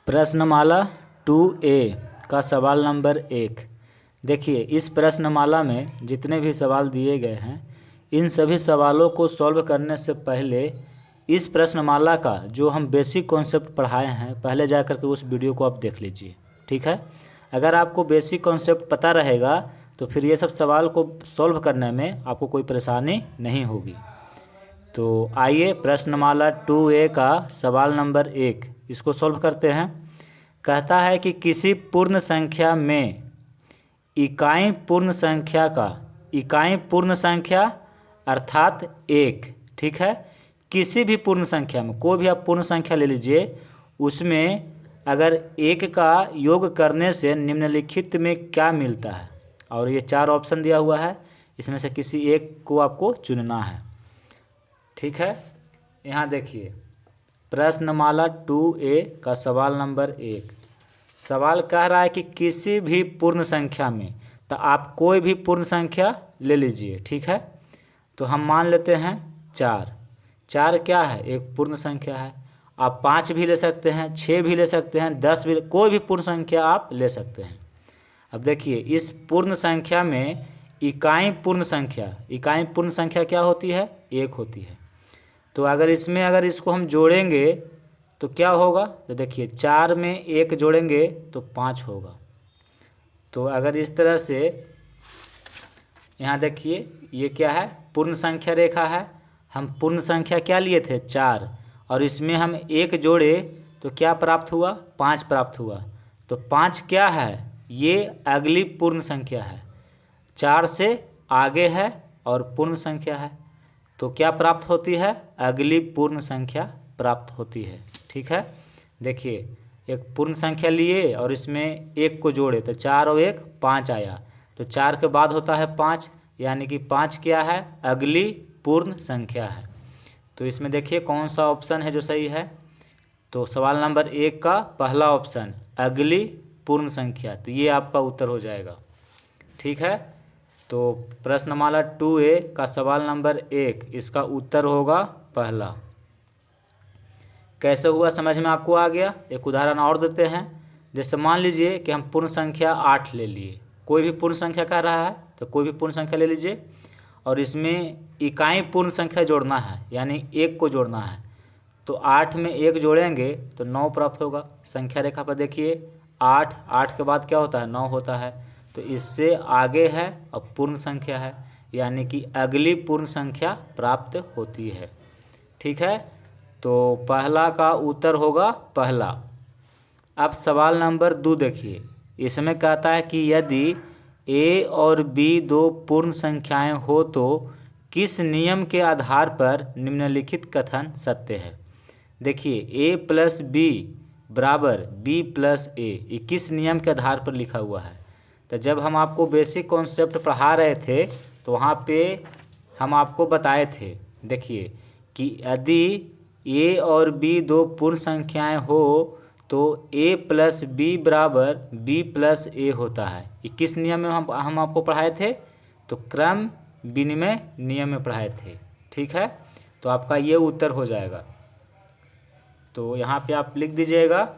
प्रश्नमाला 2A का सवाल number 1। देखिए, इस प्रश्नमाला में जितने भी सवाल दिए गए हैं, इन सभी सवालों को सॉल्व करने से पहले इस प्रश्नमाला का जो हम बेसिक कॉन्सेप्ट पढ़ाए हैं, पहले जा कर के उस वीडियो को आप देख लीजिए। ठीक है। अगर आपको बेसिक कॉन्सेप्ट पता रहेगा तो फिर ये सब सवाल को सॉल्व करने में आपको कोई परेशानी नहीं होगी। तो आइए प्रश्नमाला 2A का सवाल नंबर 1 इसको सॉल्व करते हैं। कहता है कि किसी पूर्ण संख्या में इकाई पूर्ण संख्या अर्थात 1। ठीक है। किसी भी पूर्ण संख्या में, कोई भी आप पूर्ण संख्या ले लीजिए, उसमें अगर 1 का योग करने से निम्नलिखित में क्या मिलता है, और ये 4 ऑप्शन दिया हुआ है, इसमें से किसी एक को आपको चुनना है। ठीक है। यहाँ देखिए प्रश्नमाला 2A का सवाल नंबर 1। सवाल कह रहा है कि किसी भी पूर्ण संख्या में, तो आप कोई भी पूर्ण संख्या ले लीजिए। ठीक है। तो हम मान लेते हैं 4। 4 क्या है? एक पूर्ण संख्या है। आप 5 भी ले सकते हैं, 6 भी ले सकते हैं, 10 भी, कोई भी पूर्ण संख्या आप ले सकते हैं। अब देखिए, इस पूर्ण संख्या में इकाई पूर्ण संख्या क्या होती है? 1 होती है। तो अगर इसको हम जोड़ेंगे तो क्या होगा? तो देखिए, 4 में 1 जोड़ेंगे तो 5 होगा। तो अगर इस तरह से यहाँ देखिए, ये क्या है? पूर्ण संख्या रेखा है। हम पूर्ण संख्या क्या लिए थे? 4, और इसमें हम 1 जोड़े तो क्या प्राप्त हुआ? 5 प्राप्त हुआ। तो 5 क्या है? ये अगली पूर्ण संख्या है, 4 से आगे है और पूर्ण संख्या है। तो क्या प्राप्त होती है? अगली पूर्ण संख्या प्राप्त होती है। ठीक है। देखिए, एक पूर्ण संख्या लिए और इसमें 1 को जोड़े तो 4 और 1 5 आया। तो 4 के बाद होता है 5, यानी कि 5 क्या है? अगली पूर्ण संख्या है। तो इसमें देखिए कौन सा ऑप्शन है जो सही है। तो सवाल नंबर 1 का पहला ऑप्शन, अगली पूर्ण संख्या, तो ये आपका उत्तर हो जाएगा। ठीक है। तो प्रश्नमाला 2A का सवाल नंबर 1, इसका उत्तर होगा पहला। कैसे हुआ समझ में आपको आ गया? एक उदाहरण और देते हैं। जैसे मान लीजिए कि हम पूर्ण संख्या 8 ले लिए। कोई भी पूर्ण संख्या कह रहा है तो कोई भी पूर्ण संख्या ले लीजिए, और इसमें इकाई पूर्ण संख्या जोड़ना है, यानी 1 को जोड़ना है। तो 8 में 1 जोड़ेंगे तो 9 प्राप्त होगा। संख्या रेखा पर देखिए, 8 के बाद क्या होता है? 9 होता है। तो इससे आगे है और पूर्ण संख्या है, यानी कि अगली पूर्ण संख्या प्राप्त होती है। ठीक है। तो पहला का उत्तर होगा पहला। अब सवाल नंबर 2 देखिए। इसमें कहता है कि यदि A और B 2 पूर्ण संख्याएं हो तो किस नियम के आधार पर निम्नलिखित कथन सत्य है? देखिए, A + B बराबर B + A, ये किस नियम के आधार पर लिखा हुआ है? तो जब हम आपको बेसिक कॉन्सेप्ट पढ़ा रहे थे तो वहाँ पे हम आपको बताए थे, देखिए, कि यदि A और B 2 पूर्ण संख्याएं हो तो A + B बराबर B + A होता है। ये किस नियम में हम आपको पढ़ाए थे? तो क्रम विनिमय नियम में पढ़ाए थे। ठीक है। तो आपका ये उत्तर हो जाएगा। तो यहाँ पे आप लिख दीजिएगा।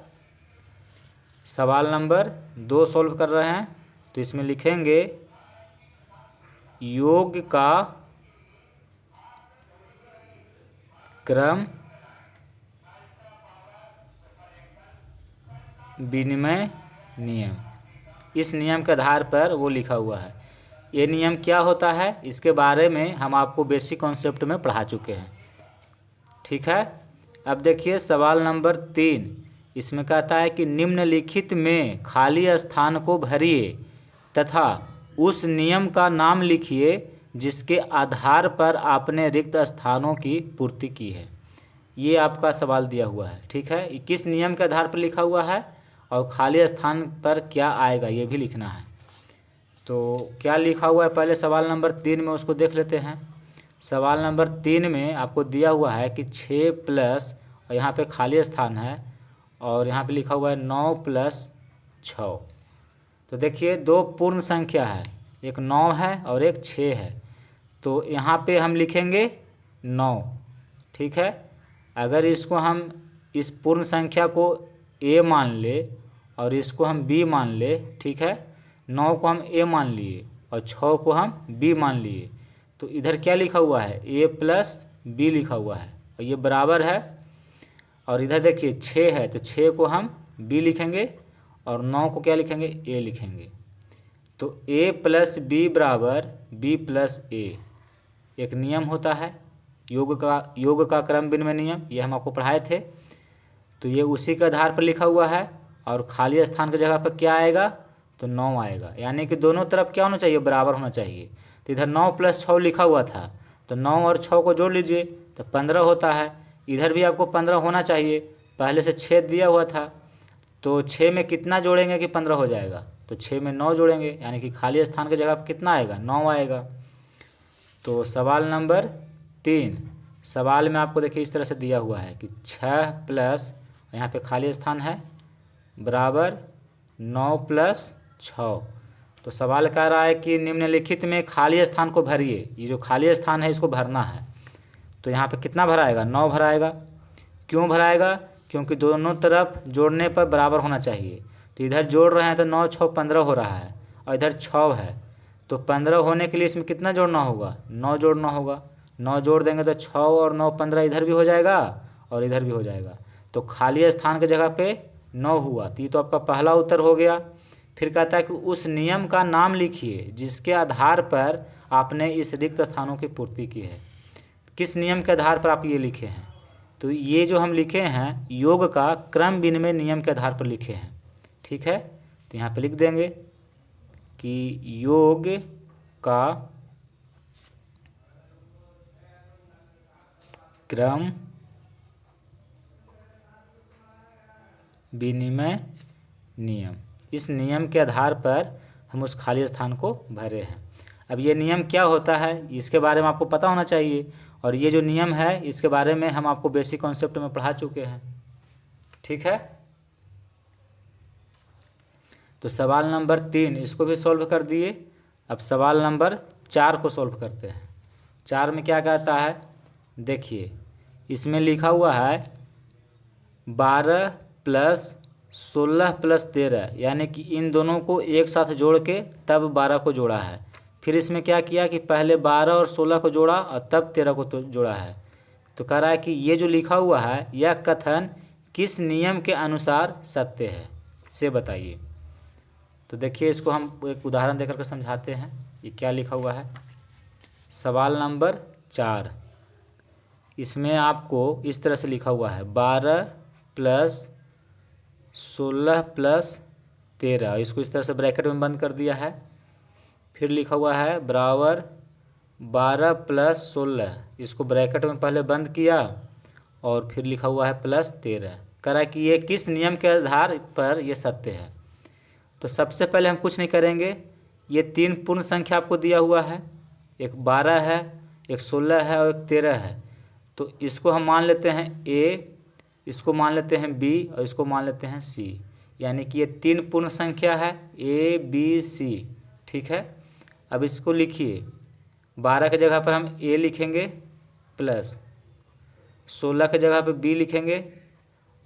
सवाल नंबर 2 सॉल्व कर रहे हैं, तो इसमें लिखेंगे योग का क्रम विनिमय नियम, इस नियम के आधार पर वो लिखा हुआ है। ये नियम क्या होता है, इसके बारे में हम आपको बेसिक कॉन्सेप्ट में पढ़ा चुके हैं। ठीक है। अब देखिए सवाल नंबर 3। इसमें कहता है कि निम्नलिखित में खाली स्थान को भरिए तथा उस नियम का नाम लिखिए जिसके आधार पर आपने रिक्त स्थानों की पूर्ति की है। ये आपका सवाल दिया हुआ है। ठीक है। किस नियम के आधार पर लिखा हुआ है और खाली स्थान पर क्या आएगा ये भी लिखना है। तो क्या लिखा हुआ है पहले सवाल नंबर 3 में, उसको देख लेते हैं। सवाल नंबर 3 में आपको दिया हुआ है कि 6 प्लस, और यहाँ पे खाली स्थान है, और यहाँ पे लिखा हुआ है 9 + 6। तो देखिए 2 पूर्ण संख्या है, एक 9 है और एक 6 है। तो यहाँ पे हम लिखेंगे 9। ठीक है। अगर इसको हम इस पूर्ण संख्या को ए मान ले और इसको हम बी मान ले, ठीक है। 9 को हम ए मान लिए और 6 को हम बी मान लिए, तो इधर क्या लिखा हुआ है, ए प्लस बी लिखा हुआ है और ये बराबर है। और इधर देखिए 6 है तो 6 को हम बी लिखेंगे और 9 को क्या लिखेंगे, ए लिखेंगे। तो ए प्लस बी बराबर बी प्लस ए एक नियम होता है योग का क्रम विनिमय नियम, ये हम आपको पढ़ाए थे। तो ये उसी के आधार पर लिखा हुआ है और खाली स्थान की जगह पर क्या आएगा, तो 9 आएगा, यानी कि दोनों तरफ क्या होना चाहिए, बराबर होना चाहिए। तो इधर 9 + 6 लिखा हुआ था, तो 9 और 6 को जोड़ लीजिए तो 15 होता है। इधर भी आपको 15 होना चाहिए, पहले से 6 दिया हुआ था, तो 6 में कितना जोड़ेंगे कि 15 हो जाएगा, तो 6 में 9 जोड़ेंगे, यानी कि खाली स्थान की जगह पर कितना आएगा, 9 आएगा। तो सवाल नंबर 3, सवाल में आपको देखिए इस तरह से दिया हुआ है कि 6 प्लस यहाँ पे खाली स्थान है बराबर 9 + 6। तो सवाल कह रहा है कि निम्नलिखित में खाली स्थान को भरिए, ये जो खाली स्थान है इसको भरना है। तो यहाँ पे कितना भराएगा, 9 भराएगा। क्यों भराएगा, क्योंकि दोनों तरफ जोड़ने पर बराबर होना चाहिए। तो इधर जोड़ रहे हैं तो 9 × 6 15 हो रहा है और इधर 6 है, तो 15 होने के लिए इसमें कितना जोड़ना होगा, 9 जोड़ना होगा। 9 जोड़ देंगे तो 6 और 9 15 इधर भी हो जाएगा और इधर भी हो जाएगा। तो खाली स्थान की जगह पे 9 हुआ, तो ये तो आपका पहला उत्तर हो गया। फिर कहता है कि उस नियम का नाम लिखिए जिसके आधार पर आपने इस रिक्त स्थानों की पूर्ति की है। किस नियम के आधार पर आप ये लिखे हैं, तो ये जो हम लिखे हैं योग का क्रम विनिमय नियम के आधार पर लिखे हैं, ठीक है। तो यहाँ पे लिख देंगे कि योग का क्रम विनिमय नियम, इस नियम के आधार पर हम उस खाली स्थान को भरे हैं। अब ये नियम क्या होता है इसके बारे में आपको पता होना चाहिए, और ये जो नियम है इसके बारे में हम आपको बेसिक कॉन्सेप्ट में पढ़ा चुके हैं, ठीक है। तो सवाल नंबर 3 इसको भी सॉल्व कर दिए। अब सवाल नंबर 4 को सॉल्व करते हैं। 4 में क्या कहता है, देखिए इसमें लिखा हुआ है 12 + 16 + 13, यानी कि इन दोनों को एक साथ जोड़ के तब 12 को जोड़ा है। फिर इसमें क्या किया कि पहले 12 और 16 को जोड़ा और तब 13 को तो जोड़ा है। तो कह रहा है कि ये जो लिखा हुआ है यह कथन किस नियम के अनुसार सत्य है, से बताइए। तो देखिए इसको हम एक उदाहरण देकर के समझाते हैं, ये क्या लिखा हुआ है। सवाल नंबर 4, इसमें आपको इस तरह से लिखा हुआ है 12 + 16 + 13, इसको इस तरह से ब्रैकेट में बंद कर दिया है। फिर लिखा हुआ है बराबर 12 + 16, इसको ब्रैकेट में पहले बंद किया और फिर लिखा हुआ है +13। कह रहा है कि ये किस नियम के आधार पर ये सत्य है। तो सबसे पहले हम कुछ नहीं करेंगे, ये 3 पूर्ण संख्या आपको दिया हुआ है, एक 12 है, एक 16 है और एक 13 है। तो इसको हम मान लेते हैं A, इसको मान लेते हैं B और इसको मान लेते हैं C, यानी कि ये 3 पूर्ण संख्या है A B C, ठीक है। अब इसको लिखिए, 12 के जगह पर हम A लिखेंगे प्लस 16 के जगह पे B लिखेंगे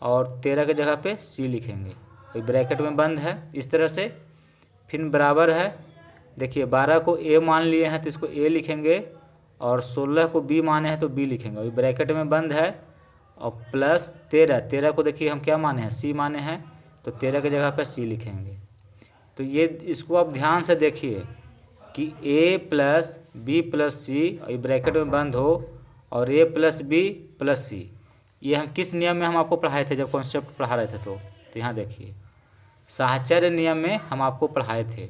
और 13 के जगह पे C लिखेंगे, ब्रैकेट में बंद है इस तरह से। फिर बराबर है, देखिए 12 को A मान लिए हैं तो इसको A लिखेंगे और 16 को B माने हैं तो B लिखेंगे, और ब्रैकेट में बंद है। और +13 को देखिए हम क्या माने हैं, C माने हैं, तो 13 की जगह पर C लिखेंगे। तो ये इसको आप ध्यान से देखिए कि A + B + C और ये ब्रैकेट में बंद हो और A + B + C, ये हम किस नियम में हम आपको पढ़ाए थे जब कॉन्सेप्ट पढ़ा रहे थे। तो यहाँ देखिए साहचर्य नियम में हम आपको पढ़ाए थे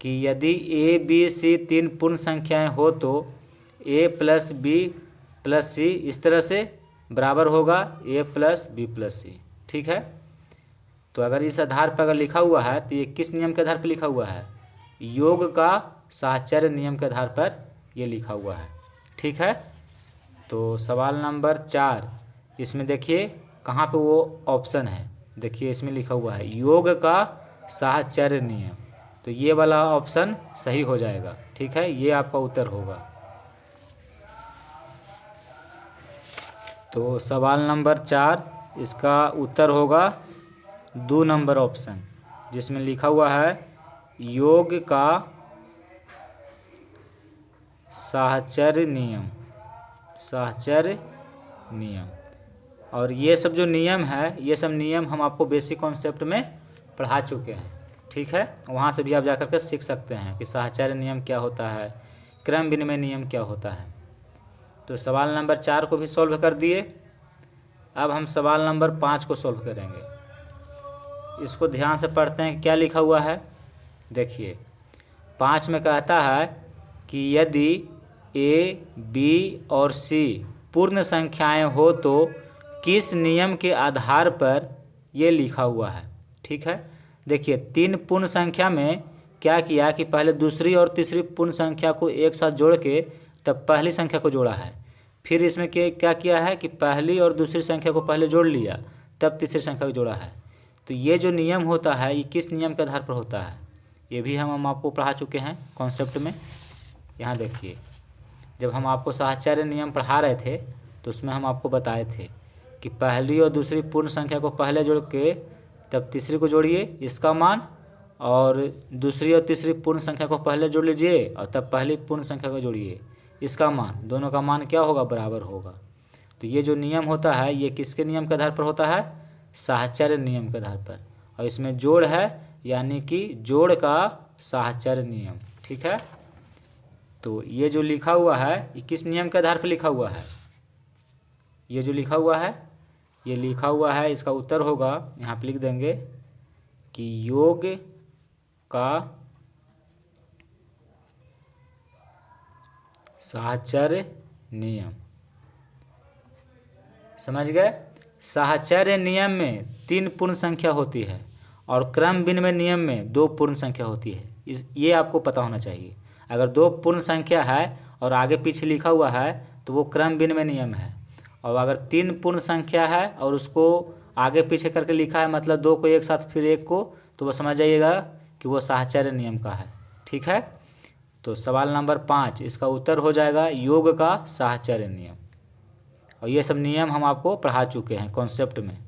कि यदि A B C 3 पूर्ण संख्याएं हो तो A + B + C इस तरह से बराबर होगा A + B + C, ठीक है। तो अगर इस आधार पर अगर लिखा हुआ है तो ये किस नियम के आधार पर लिखा हुआ है, योग का साहचर्य नियम के आधार पर ये लिखा हुआ है, ठीक है। तो सवाल नंबर 4, इसमें देखिए कहाँ पे वो ऑप्शन है, देखिए इसमें लिखा हुआ है योग का साहचर्य नियम, तो ये वाला ऑप्शन सही हो जाएगा, ठीक है, ये आपका उत्तर होगा। तो सवाल नंबर 4 इसका उत्तर होगा 2 नंबर ऑप्शन, जिसमें लिखा हुआ है योग का साहचर्य नियम, साहचर्य नियम। और ये सब जो नियम है, ये सब नियम हम आपको बेसिक कॉन्सेप्ट में पढ़ा चुके हैं, ठीक है। वहाँ से भी आप जाकर के सीख सकते हैं कि साहचर्य नियम क्या होता है, क्रम विनिमय नियम क्या होता है। तो सवाल नंबर 4 को भी सॉल्व कर दिए। अब हम सवाल नंबर 5 को सॉल्व करेंगे। इसको ध्यान से पढ़ते हैं क्या लिखा हुआ है। देखिए 5 में कहता है कि यदि ए, बी और सी पूर्ण संख्याएं हो तो किस नियम के आधार पर ये लिखा हुआ है, ठीक है। देखिए 3 पूर्ण संख्या में क्या किया कि पहले दूसरी और तीसरी पूर्ण संख्या को एक साथ जोड़ के तब पहली संख्या को जोड़ा है। फिर इसमें क्या किया है कि पहली और दूसरी संख्या को पहले जोड़ लिया तब तीसरी संख्या को जोड़ा है। तो ये जो नियम होता है ये किस नियम के आधार पर होता है, ये भी हम आपको पढ़ा चुके हैं कॉन्सेप्ट में। यहाँ देखिए जब हम आपको साहचर्य नियम पढ़ा रहे थे तो उसमें हम आपको बताए थे कि पहली और दूसरी पूर्ण संख्या को पहले जोड़ के तब तीसरी को जोड़िए इसका मान, और दूसरी और तीसरी पूर्ण संख्या को पहले जोड़ लीजिए और तब पहली पूर्ण संख्या को जोड़िए इसका मान, दोनों का मान क्या होगा, बराबर होगा। तो ये जो नियम होता है ये किसके नियम के आधार पर होता है, साहचर्य नियम के आधार पर। और इसमें जोड़ है यानी कि जोड़ का साहचर्य नियम, ठीक है। तो ये जो लिखा हुआ है ये किस नियम के आधार पर लिखा हुआ है, ये जो लिखा हुआ है ये लिखा हुआ है, इसका उत्तर होगा यहाँ पे लिख देंगे कि योग का साहचर्य नियम। समझ गए। साहचर्य नियम में 3 पूर्ण संख्या होती है और क्रम विनिमय नियम में 2 पूर्ण संख्या होती है। ये आपको पता होना चाहिए। अगर 2 पूर्ण संख्या है और आगे पीछे लिखा हुआ है तो वो क्रम विनिमय नियम है, और अगर 3 पूर्ण संख्या है और उसको आगे पीछे करके लिखा है मतलब 2 को एक साथ फिर 1 को, तो वो समझ जाइएगा कि वो साहचर्य नियम का है, ठीक है। तो सवाल नंबर 5 इसका उत्तर हो जाएगा योग का साहचर्य नियम। और ये सब नियम हम आपको पढ़ा चुके हैं कॉन्सेप्ट में।